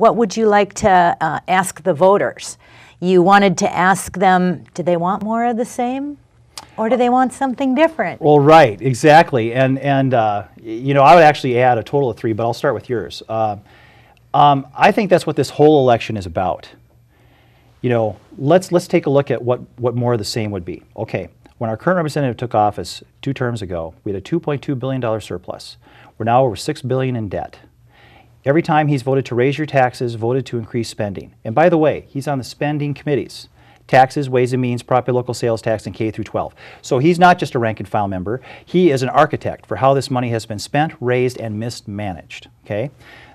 what would you like to ask the voters? You wanted to ask them, do they want more of the same? Or do they want something different? Well, right, exactly. And you know, I would actually add a total of 3, but I'll start with yours. I think that's what this whole election is about. You know, let's take a look at what more of the same would be. Okay, when our current representative took office 2 terms ago, we had a $2.2 billion surplus. We're now over $6 billion in debt. Every time he's voted to raise your taxes, voted to increase spending. And by the way, he's on the spending committees. Taxes, Ways and Means, Property Local Sales Tax, and K through 12. So he's not just a rank and file member. He is an architect for how this money has been spent, raised, and mismanaged. Okay,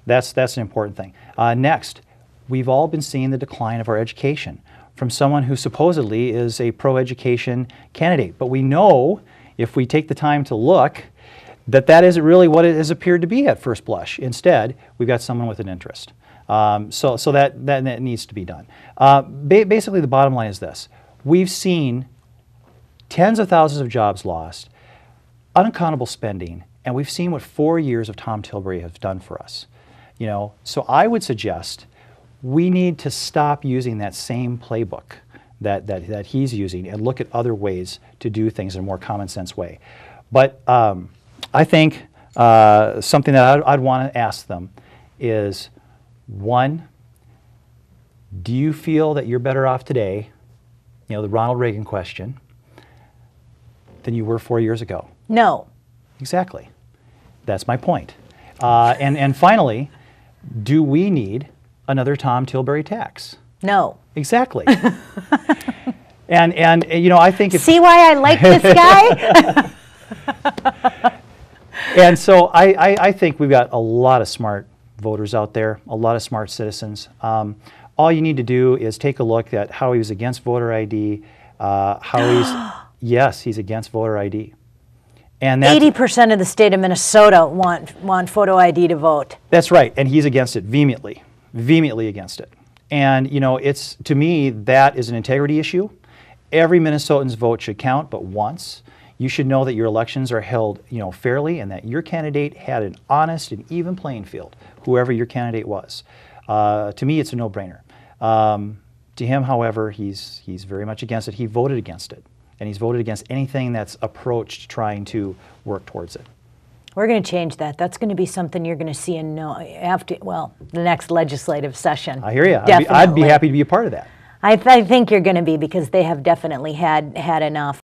that's an important thing. Next, we've all been seeing the decline of our education from someone who supposedly is a pro-education candidate. But we know, if we take the time to look, that isn't really what it has appeared to be at first blush. Instead, we've got someone with an interest. So that needs to be done. Basically, the bottom line is this. We've seen tens of thousands of jobs lost, unaccountable spending, and we've seen what 4 years of Tom Tilbury has done for us. You know, so I would suggest we need to stop using that same playbook that he's using and look at other ways to do things in a more common sense way. But I think something that I'd want to ask them is, 1, do you feel that you're better off today, you know, the Ronald Reagan question, than you were 4 years ago? No. Exactly. That's my point. And finally, do we need another Tom Tilbury tax? No. Exactly. and you know, I think if see why I like this guy? And so I think we've got a lot of smart voters out there, a lot of smart citizens. All you need to do is take a look at how he was against voter ID, yes, he's against voter ID. And 80% of the state of Minnesota want photo ID to vote. That's right, and he's against it vehemently against it. And you know, to me, that is an integrity issue. Every Minnesotan's vote should count, but once. You should know that your elections are held, you know, fairly, and that your candidate had an honest and even playing field, whoever your candidate was. To me, it's a no-brainer. To him, however, he's very much against it. He voted against it, and he's voted against anything that's approached trying to work towards it. We're going to change that. That's going to be something you're going to see in the next legislative session. I hear you. I'd be happy to be a part of that. I think you're going to be, because they have definitely had enough.